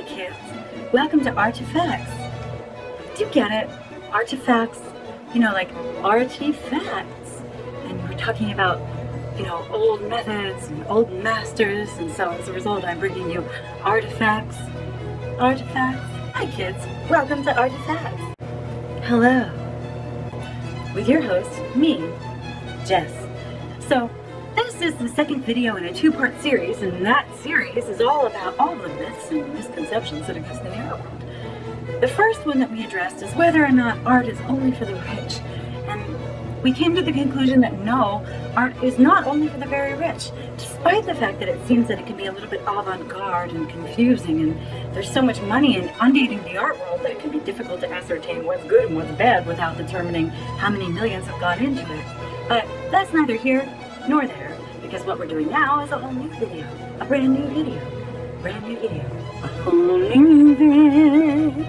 kids. Welcome to Artifacts. Do you get it? Artifacts, like artifacts. And we're talking about, old methods and old masters. And so as a result, I'm bringing you artifacts. Artifacts. Hi, kids. Welcome to Artifacts. Hello. With your host, me, Jess. So, this is the second video in a two-part series, and that series is all about all the myths and misconceptions that exist in the art world. The first one that we addressed is whether or not art is only for the rich. And we came to the conclusion that no, art is not only for the very rich, despite the fact that it seems that it can be a little bit avant-garde and confusing, and there's so much money in undating the art world that it can be difficult to ascertain what's good and what's bad without determining how many millions have gone into it. But that's neither here nor there, because what we're doing now is a whole new video, a brand new video, a whole new video.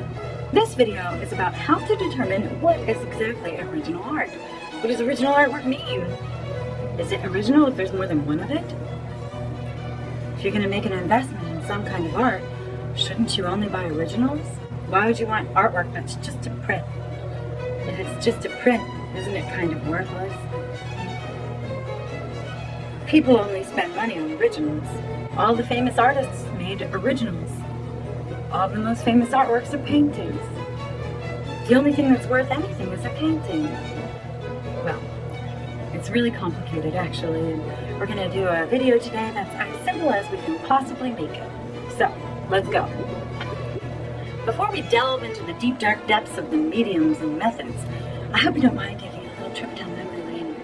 This video is about how to determine what is exactly original art. What does original artwork mean? Is it original if there's more than one of it? If you're going to make an investment in some kind of art, shouldn't you only buy originals? Why would you want artwork that's just a print? If it's just a print, isn't it kind of worthless? People only spend money on originals. All the famous artists made originals. All the most famous artworks are paintings. The only thing that's worth anything is a painting. Well, it's really complicated actually, and we're going to do a video today that's as simple as we can possibly make it. So, let's go. Before we delve into the deep dark depths of the mediums and methods, I hope you don't mind taking a little trip down memory lane.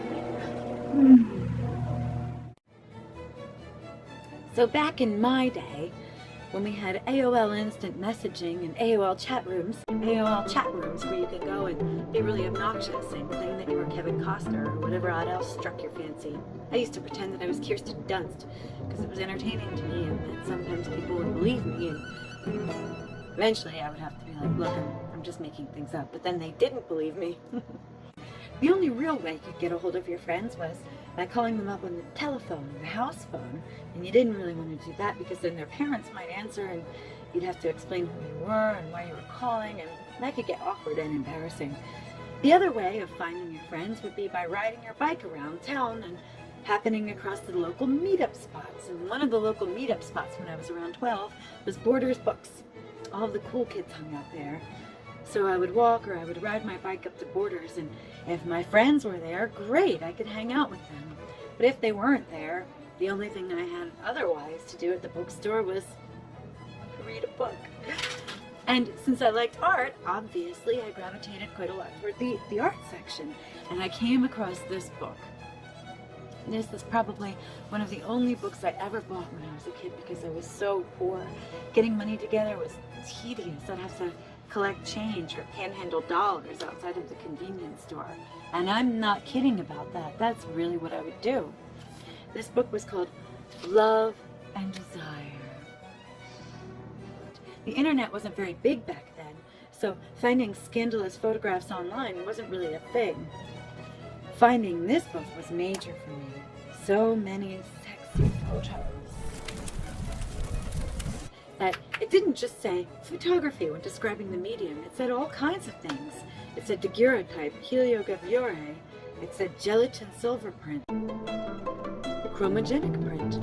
So back in my day, when we had AOL instant messaging and AOL chat rooms where you could go and be really obnoxious and claim that you were Kevin Costner or whatever else struck your fancy. I used to pretend that I was Kirsten Dunst because it was entertaining to me, and sometimes people would believe me, and eventually I would have to be like, look, I'm just making things up, but then they didn't believe me. The only real way you could get a hold of your friends was by calling them up on the telephone, the house phone, and you didn't really want to do that because then their parents might answer and you'd have to explain who you were and why you were calling, and that could get awkward and embarrassing. The other way of finding your friends would be by riding your bike around town and happening across the local meetup spots. And one of the local meetup spots when I was around 12 was Borders Books. All the cool kids hung out there. So I would walk or I would ride my bike up to Borders, and if my friends were there, great, I could hang out with them. But if they weren't there, the only thing I had otherwise to do at the bookstore was read a book. And since I liked art, obviously I gravitated quite a lot toward the art section, and I came across this book. This is probably one of the only books I ever bought when I was a kid because I was so poor. Getting money together was tedious. I'd have to collect change or panhandle dollars outside of the convenience store. And I'm not kidding about that. That's really what I would do. This book was called Love and Desire. The internet wasn't very big back then, so finding scandalous photographs online wasn't really a thing. Finding this book was major for me. So many sexy photos. That it didn't just say photography when describing the medium. It said all kinds of things. It said daguerreotype, heliogravure. It said gelatin silver print, chromogenic print,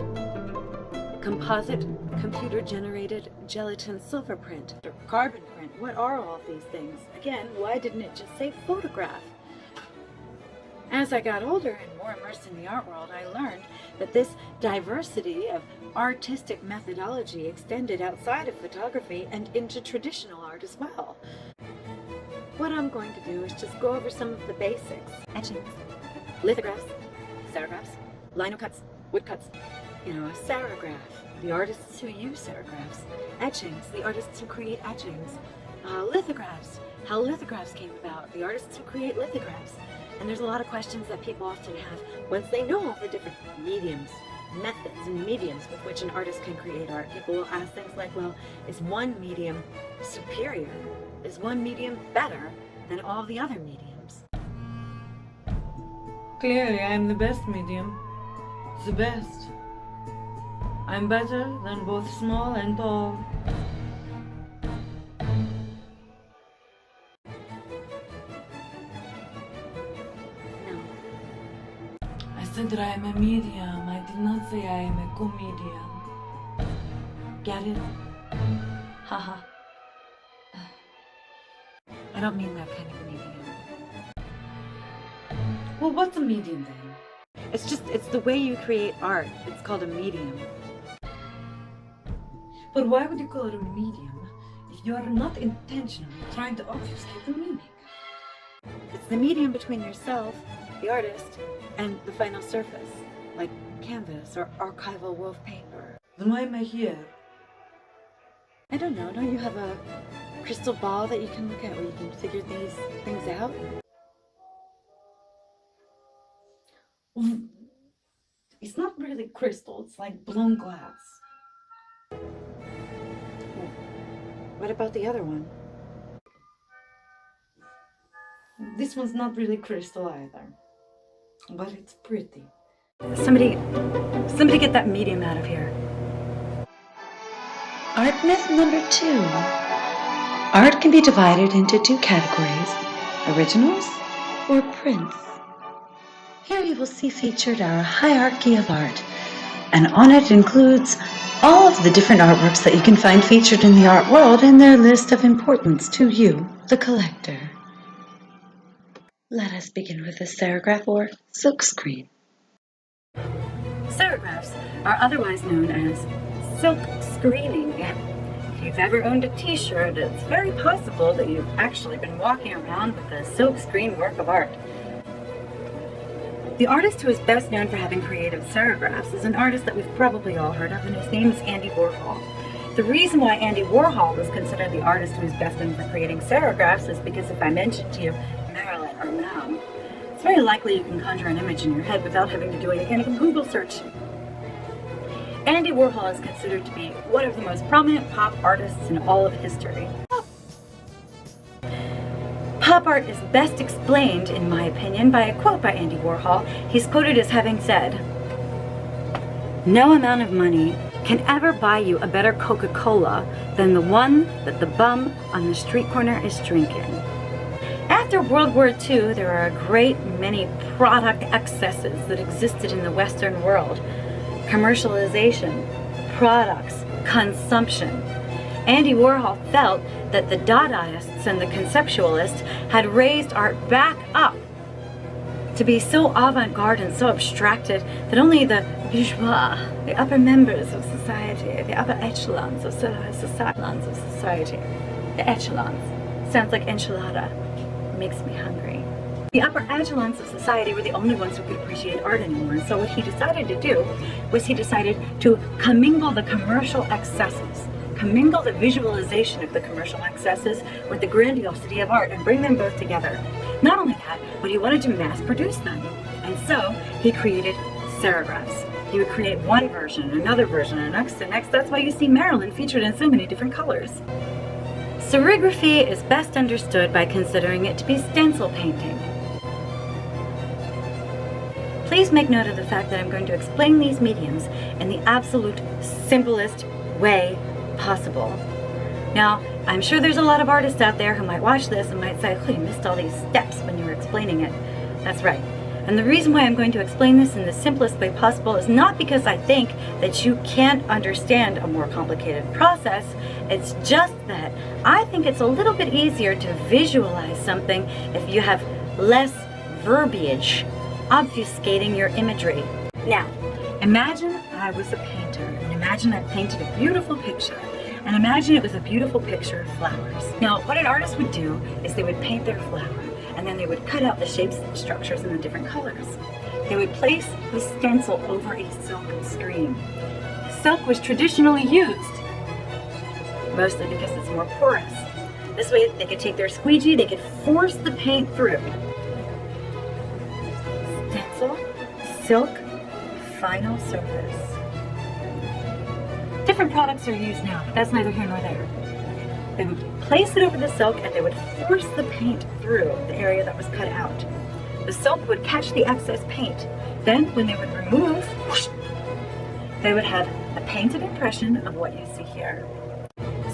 composite computer-generated gelatin silver print, or carbon print. What are all these things? Again, why didn't it just say photograph? As I got older and more immersed in the art world, I learned that this diversity of artistic methodology extended outside of photography and into traditional art as well. What I'm going to do is just go over some of the basics. Etchings, lithographs, serigraphs, linocuts, woodcuts. A serigraph, the artists who use serigraphs. Etchings, the artists who create etchings. Lithographs, how lithographs came about, the artists who create lithographs. And there's a lot of questions that people often have once they know all the different mediums, methods, and mediums with which an artist can create art. People will ask things like, well, is one medium superior? Is one medium better than all the other mediums? Clearly, I'm the best medium. The best. I'm better than both small and tall. that I am a medium. I did not say I am a comedian. Get it? Haha. I don't mean that kind of a medium. Well, what's a medium then? It's the way you create art. It's called a medium. But why would you call it a medium if you are not intentionally trying to obfuscate the meaning? It's the medium between yourself, the artist, and the final surface, like canvas or archival wove paper. Then why am I here? I don't know. Don't you have a crystal ball that you can look at where you can figure these things out? It's not really crystal, it's like blown glass. What about the other one? This one's not really crystal either, but it's pretty. Somebody get that medium out of here. Art myth number 2. Art can be divided into 2 categories, originals or prints. Here you will see featured our hierarchy of art, and on it includes all of the different artworks that you can find featured in the art world and their list of importance to you, the collector. Let us begin with the serigraph or silkscreen. Serigraphs are otherwise known as silk screening. If you've ever owned a t-shirt, it's very possible that you've actually been walking around with a silk screen work of art. The artist who is best known for having created serigraphs is an artist that we've probably all heard of, and his name is Andy Warhol. The reason why Andy Warhol was considered the artist who is best known for creating serigraphs is because if I mentioned to you Marilyn or Mao, it's very likely you can conjure an image in your head without having to do any kind of a Google search. Andy Warhol is considered to be one of the most prominent pop artists in all of history. Pop art is best explained, in my opinion, by a quote by Andy Warhol. He's quoted as having said, "No amount of money can ever buy you a better Coca-Cola than the one that the bum on the street corner is drinking." After World War II, there are a great many product excesses that existed in the Western world. Commercialization, products, consumption. Andy Warhol felt that the Dadaists and the Conceptualists had raised art back up to be so avant-garde and so abstracted that only the bourgeois, the upper members of society, the upper echelons of society, the echelons, sounds like enchilada, makes me hungry. The upper echelons of society were the only ones who could appreciate art anymore, and so what he decided to do was he decided to commingle the commercial excesses, commingle the visualization of the commercial excesses with the grandiosity of art and bring them both together. Not only that, but he wanted to mass produce them. And so he created serigraphs. He would create one version, another version, and next to next. That's why you see Marilyn featured in so many different colors. Serigraphy is best understood by considering it to be stencil painting. Please make note of the fact that I'm going to explain these mediums in the absolute simplest way possible. Now, I'm sure there's a lot of artists out there who might watch this and might say, "Oh, you missed all these steps when you were explaining it." That's right. And the reason why I'm going to explain this in the simplest way possible is not because I think that you can't understand a more complicated process. It's just that I think it's a little bit easier to visualize something if you have less verbiage obfuscating your imagery. Now, imagine I was a painter, and imagine I painted a beautiful picture, and imagine it was a beautiful picture of flowers. Now, what an artist would do is they would paint their flower, and then they would cut out the shapes and structures in the different colors. They would place the stencil over a silk screen. Silk was traditionally used, mostly because it's more porous. This way they could take their squeegee, they could force the paint through. Stencil, silk, final surface. Different products are used now, but that's neither here nor there. They would place it over the silk and they would force the paint through the area that was cut out. The silk would catch the excess paint. Then when they would remove, whoosh, they would have a painted impression of what you see here.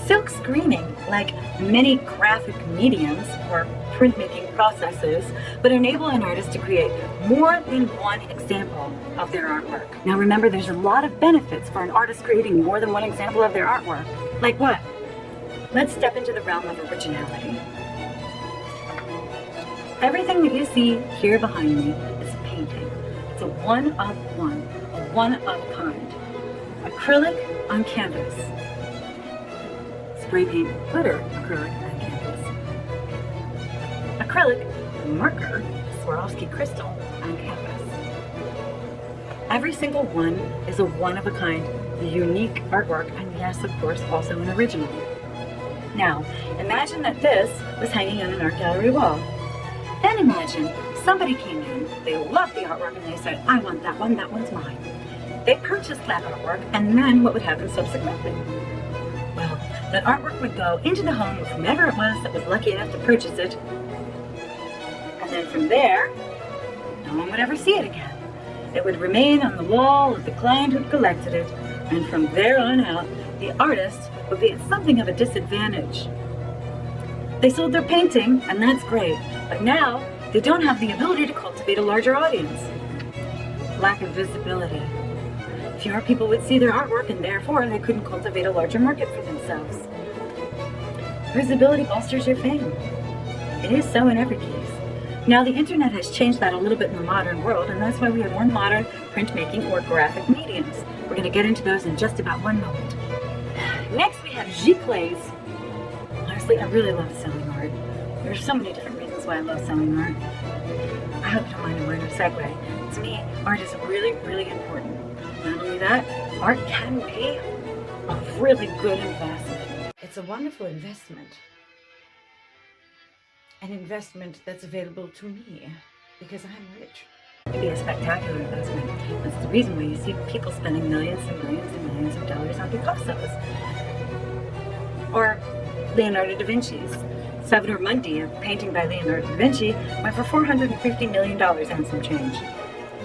Silk screening, like many graphic mediums or printmaking processes, would enable an artist to create more than one example of their artwork. Now remember, there's a lot of benefits for an artist creating more than one example of their artwork. Like what? Let's step into the realm of originality. Everything that you see here behind me is a painting. It's a one-of-one, a one-of-a-kind. Acrylic on canvas. Spray paint glitter acrylic on canvas. Acrylic marker Swarovski crystal on canvas. Every single one is a one-of-a-kind, unique artwork, and yes, of course, also an original. Now, imagine that this was hanging on an art gallery wall. Then imagine somebody came in, they loved the artwork, and they said, I want that one's mine. They purchased that artwork, and then what would happen subsequently? Well, that artwork would go into the home of whomever it was that was lucky enough to purchase it. And then from there, no one would ever see it again. It would remain on the wall of the client who collected it, and from there on out, the artist would be at something of a disadvantage. They sold their painting, and that's great, but now they don't have the ability to cultivate a larger audience. Lack of visibility. Fewer people would see their artwork, and therefore they couldn't cultivate a larger market for themselves. Visibility bolsters your fame. It is so in every case. Now the internet has changed that a little bit in the modern world, and that's why we have more modern printmaking or graphic mediums. We're going to get into those in just about one moment. Next we have giclées. Honestly, I really love selling art. There's so many different reasons why I love selling art. I hope you don't mind a minor segue. To me, art is really, really important. Not only that, art can be a really good investment. It's a wonderful investment. An investment that's available to me because I'm rich. It can be a spectacular investment. That's the reason why you see people spending millions and millions and millions of dollars on Picasso's. Or Leonardo da Vinci's. Salvator Mundi, a painting by Leonardo da Vinci, went for $450 million and some change.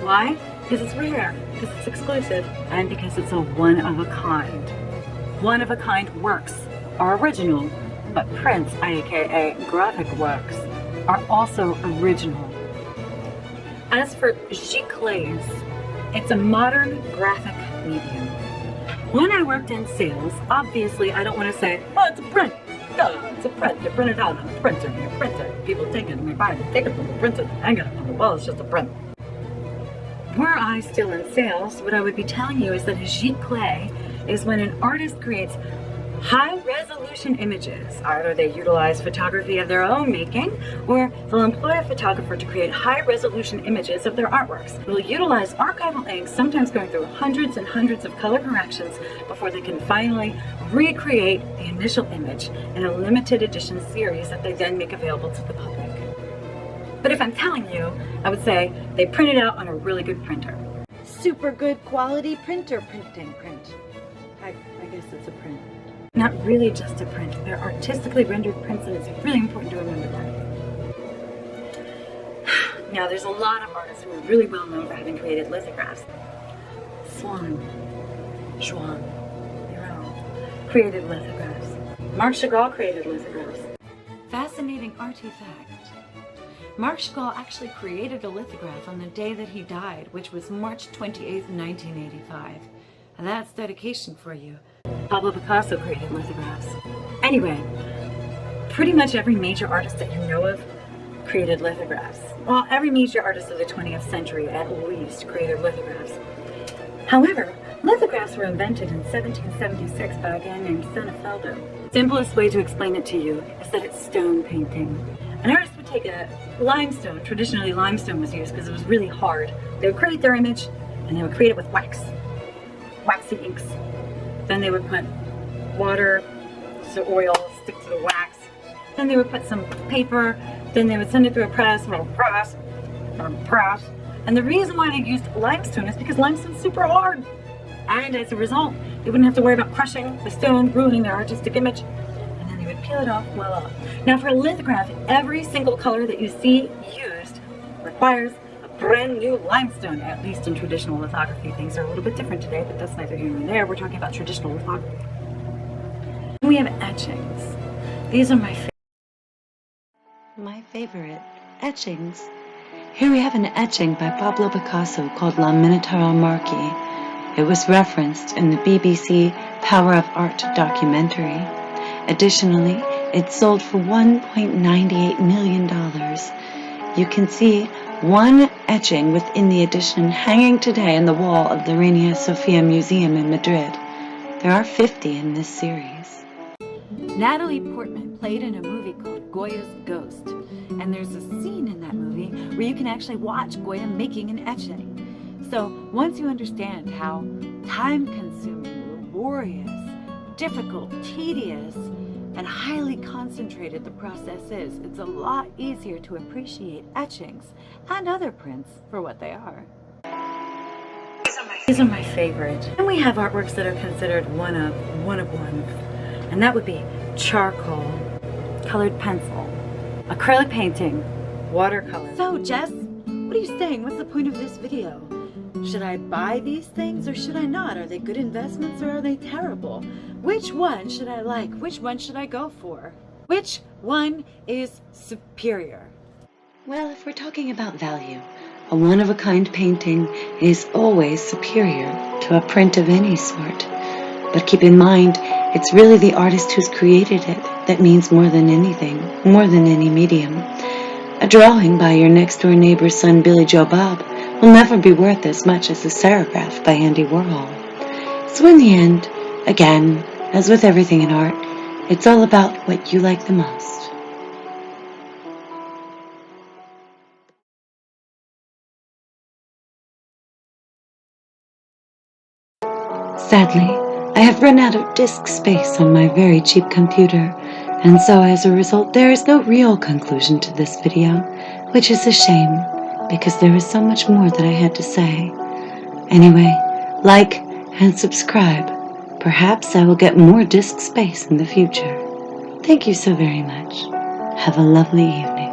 Why? Because it's rare, because it's exclusive, and because it's a one-of-a-kind. One-of-a-kind works are original, but prints, aka graphic works, are also original. As for giclées, it's a modern graphic medium. When I worked in sales, obviously I don't want to say, oh, it's a print. Duh, it's a print. They print it out on a printer. And a printer. People take it and they buy it. Take it from the printer. Hang it up on the wall. It's just a print. Were I still in sales, what I would be telling you is that a giclée is when an artist creates high-resolution images. Either they utilize photography of their own making, or they'll employ a photographer to create high-resolution images of their artworks. They'll utilize archival inks, sometimes going through hundreds and hundreds of color corrections before they can finally recreate the initial image in a limited edition series that they then make available to the public. But if I'm telling you, I would say they print it out on a really good printer. Super good quality printer printing print. I guess it's a print. Not really just a print. They're artistically rendered prints, and it's really important to remember that. Now, there's a lot of artists who are really well known for having created lithographs. Swan, Juan, Miro created lithographs. Marc Chagall created lithographs. Fascinating artifact. Marc Chagall actually created a lithograph on the day that he died, which was March 28th, 1985. And that's dedication for you. Pablo Picasso created lithographs. Anyway, pretty much every major artist that you know of created lithographs. Well, every major artist of the 20th century at least created lithographs. However, lithographs were invented in 1776 by a guy named Senefeldo. Simplest way to explain it to you is that it's stone painting. An artist would take a limestone, traditionally limestone was used because it was really hard. They would create their image and they would create it with wax, waxy inks. Then they would put water, so oil, stick to the wax. Then they would put some paper. Then they would send it through a press, And the reason why they used limestone is because limestone's super hard. And as a result, they wouldn't have to worry about crushing the stone, ruining their artistic image. And then they would peel it off, voila. Now for a lithograph, every single color that you see used requires brand new limestone, at least in traditional lithography. Things are a little bit different today, but that's neither here nor there. We're talking about traditional lithography. When we have etchings. These are my favorite etchings. Here we have an etching by Pablo Picasso called La Minotauro Marquis. It was referenced in the BBC Power of Art documentary. Additionally, it sold for $1.98 million. You can see one etching within the edition hanging today on the wall of the Reina Sofia Museum in Madrid. There are 50 in this series. Natalie Portman played in a movie called Goya's Ghost, and there's a scene in that movie where you can actually watch Goya making an etching. So once you understand how time-consuming, laborious, difficult, tedious, and highly concentrated the process is, it's a lot easier to appreciate etchings and other prints for what they are. These are my favorite. And we have artworks that are considered one of one, and that would be charcoal, colored pencil, acrylic painting, watercolor. So Jess, what are you saying? What's the point of this video? Should I buy these things or should I not? Are they good investments or are they terrible? Which one should I like? Which one should I go for? Which one is superior? Well, if we're talking about value, a one-of-a-kind painting is always superior to a print of any sort. But keep in mind, it's really the artist who's created it that means more than anything, more than any medium. A drawing by your next-door neighbor's son, Billy Joe Bob, will never be worth as much as a serigraph by Andy Warhol. So in the end, again, as with everything in art, it's all about what you like the most. Sadly, I have run out of disk space on my very cheap computer, and so as a result there is no real conclusion to this video, which is a shame, because there is so much more that I had to say. Anyway, like and subscribe. Perhaps I will get more disk space in the future. Thank you so very much. Have a lovely evening.